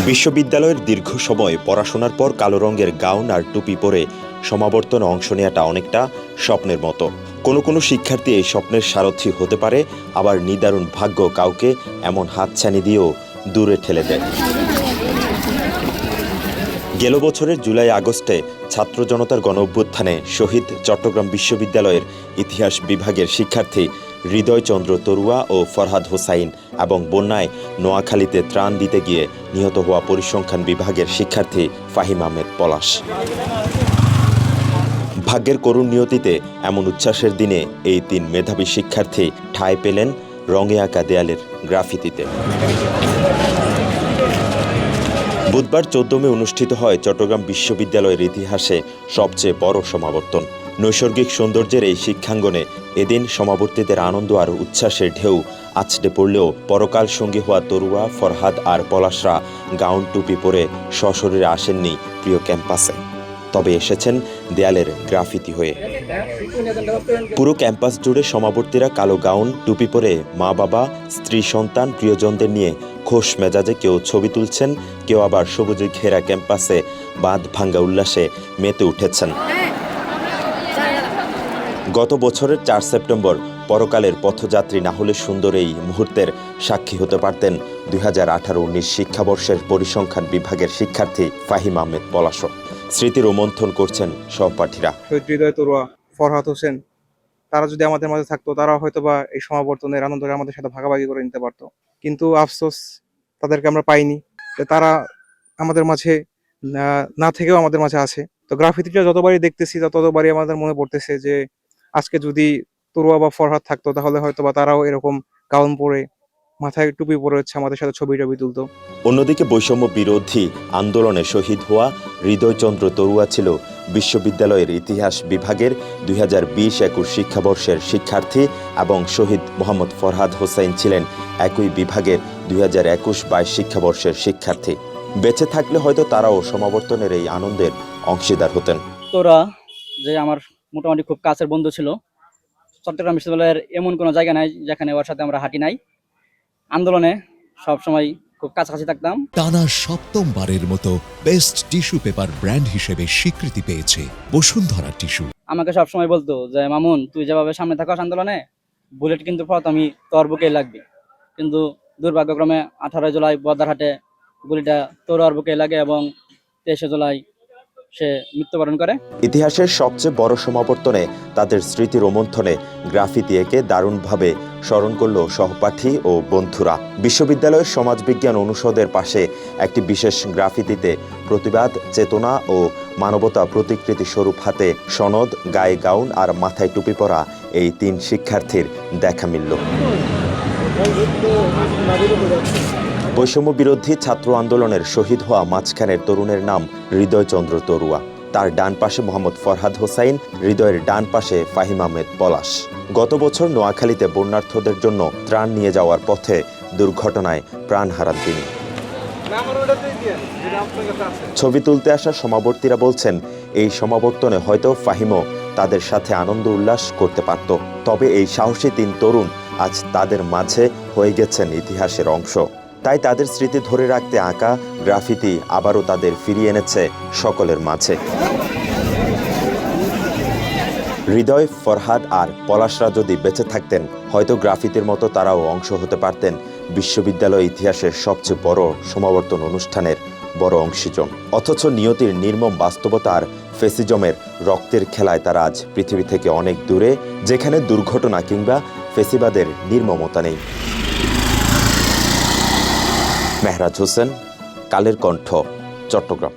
বিশ্ববিদ্যালয়ের দীর্ঘ সময় পড়াশোনার পর কালো রঙের গাউন আর টুপি পরে সমাবর্তনে অংশ নেওয়াটা অনেকটা স্বপ্নের মতো। কোনো শিক্ষার্থী এই স্বপ্নের সারথি হতে পারে, আবার নিদারুণ ভাগ্য কাউকে এমন হাতছানি দিয়েও দূরে ঠেলে দেয়। গেল বছরের জুলাই আগস্টে ছাত্র জনতার গণঅভ্যুত্থানে শহীদ চট্টগ্রাম বিশ্ববিদ্যালয়ের ইতিহাস বিভাগের শিক্ষার্থী হৃদয়চন্দ্র তরুয়া ও ফরহাদ হোসাইন এবং বন্যায় নোয়াখালীতে ত্রাণ দিতে গিয়ে নিহত হওয়া পরিসংখ্যান বিভাগের শিক্ষার্থী ফাহিম আহমেদ পলাশ। ভাগ্যের করুণ নিয়তিতে এমন উচ্ছ্বাসের দিনে এই তিন মেধাবী শিক্ষার্থী ঠাঁই পেলেন রঙে আঁকা দেয়ালের গ্রাফিতিতে। বুধবার 14 মে অনুষ্ঠিত হয় চট্টগ্রাম বিশ্ববিদ্যালয়ের ইতিহাসে সবচেয়ে বড় সমাবর্তন। নৈসর্গিক সৌন্দর্যের এই শিক্ষাঙ্গনে এদিন সমাবর্তীদের আনন্দ আর উচ্ছ্বাসের ঢেউ আছড়ে পড়লেও পরকাল সঙ্গী হওয়া তরুয়া, ফরহাদ আর পলাশরা গাউন টুপি পরে সশরীরে আসেননি প্রিয় ক্যাম্পাসে, তবে এসেছেন দেয়ালের গ্রাফিতি হয়ে। পুরো ক্যাম্পাস জুড়ে সমাবর্তীরা কালো গাউন টুপি পরে মা বাবা, স্ত্রী সন্তান, প্রিয়জনদের নিয়ে খোশ মেজাজে কেউ ছবি তুলছেন, কেউ আবার সবুজে ঘেরা ক্যাম্পাসে বাঁধ ভাঙ্গা উল্লাসে মেতে উঠেছেন। গত বছরের 4 সেপ্টেম্বর পরকালের পথযাত্রী না হলে সুন্দর এই মুহূর্তের সাক্ষী হতে পারতেন 2018-19 শিক্ষাবর্ষের পরিসংখ্যান বিভাগের শিক্ষার্থী ফাহিম আহমেদ পলাশ। স্মৃতি রোমন্থন করছেন সহপাঠীরা। শহীদ হৃদয় তরুয়া, ফরহাদ হোসেন, তারা যদি আমাদের মাঝে থাকতো, তারা হয়তোবা এই সমাবর্তনের আনন্দটা আমাদের সাথে ভাগাভাগি করে নিতে পারতো। কিন্তু আফসোস, তাদেরকে আমরা পাইনি। তারা আমাদের মাঝে না থেকেও আমাদের মাঝে আছে। তো গ্রাফিতিটা যতবারই দেখতেছি ততবারই আমাদের মনে পড়তেছে যে আজকে যদি তরুয়া বা ফরহাদ থাকতো, তাহলে হয়তোবা তারাও এরকম গাউন পরে মাথায় টুপি পরে হচ্ছে আমাদের সাথে ছবি তুলতো। অন্যদিকে বৈষম্য বিরোধী আন্দোলনে শহীদ হওয়া হৃদয়চন্দ্র তরুয়া ছিল বিশ্ববিদ্যালয়ের ইতিহাস বিভাগের 2020-21 শিক্ষাবর্ষের শিক্ষার্থী এবং শহীদ মোহাম্মদ ফরহাদ হোসাইন ছিলেন একই বিভাগের 2021-22 শিক্ষাবর্ষের শিক্ষার্থী। বেঁচে থাকলে হয়তো তারাও সমাবর্তনের এই আনন্দের অংশীদার হতেন। তোরা যে আমার মোটামুটি খুব কাছের বন্ধু ছিল, চট্টগ্রাম বিশ্ববিদ্যালয়ের এমন কোনো জায়গা নাই যেখানে ওর সাথে আমরা হাঁটি নাই। আন্দোলনে সবসময় খুব কাছাকাছি থাকতাম। টানা 7ম-বারের মতো বেস্ট টিস্যু পেপার ব্র্যান্ড হিসেবে স্বীকৃতি পেয়েছে বসুন্ধরা টিস্যু। আমাকে সবসময় বলতো যে মামুন, তুই যেভাবে সামনে থাকাস আন্দোলনে, বুলেট কিন্তু প্রথমে তোর বুকেই লাগবে। কিন্তু দুর্ভাগ্যক্রমে 18 জুলাই বদারহাটে গুলিটা তোর বুকে লাগে এবং 23 জুলাই সে মৃত্যুবরণ করে। ইতিহাসের সবচেয়ে বড় সমাবর্তনে তাদের স্মৃতি রোমন্থনে গ্রাফিতি এঁকে দারুণভাবে স্মরণ করল সহপাঠী ও বন্ধুরা। বিশ্ববিদ্যালয়ের সমাজবিজ্ঞান অনুষদের পাশে একটি বিশেষ গ্রাফিতিতে প্রতিবাদ, চেতনা ও মানবতা প্রতিকৃতি স্বরূপ হাতে সনদ, গায়ে গাউন আর মাথায় টুপি পরা এই তিন শিক্ষার্থীর দেখা মিলল। বৈষম্য বিরোধী ছাত্র আন্দোলনের শহীদ হওয়া মাঝখানের তরুণের নাম হৃদয়চন্দ্র তরুয়া। তার ডান পাশে মোহাম্মদ ফরহাদ হোসাইন, হৃদয়ের ডান পাশে ফাহিম আহমেদ পলাশ। গত বছর নোয়াখালীতে বন্যার্থদের জন্য ত্রাণ নিয়ে যাওয়ার পথে দুর্ঘটনায় প্রাণ হারান তিনি। ছবি তুলতে আসা সমাবর্তীরা বলছেন, এই সমাবর্তনে হয়তো ফাহিমও তাদের সাথে আনন্দ উল্লাস করতে পারত, তবে এই সাহসী তিন তরুণ আজ তাদের মাঝে হয়ে গেছেন ইতিহাসের অংশ। তাই তাদের স্মৃতি ধরে রাখতে আঁকা গ্রাফিতি আবারও তাদের ফিরিয়ে এনেছে সকলের মাঝে। হৃদয়, ফরহাদ আর পলাশরা যদি বেঁচে থাকতেন, হয়তো গ্রাফিতির মতো তারাও অংশ হতে পারতেন বিশ্ববিদ্যালয় ইতিহাসের সবচেয়ে বড় সমাবর্তন অনুষ্ঠানের বড় অংশীজন। অথচ নিয়তির নির্মম বাস্তবতা আর ফেসিজমের রক্তের খেলায় তারা আজ পৃথিবী থেকে অনেক দূরে, যেখানে দুর্ঘটনা কিংবা ফেসিবাদের নির্মমতা নেই। মেহরাজ হোসেন, কালের কণ্ঠ, চট্টগ্রাম।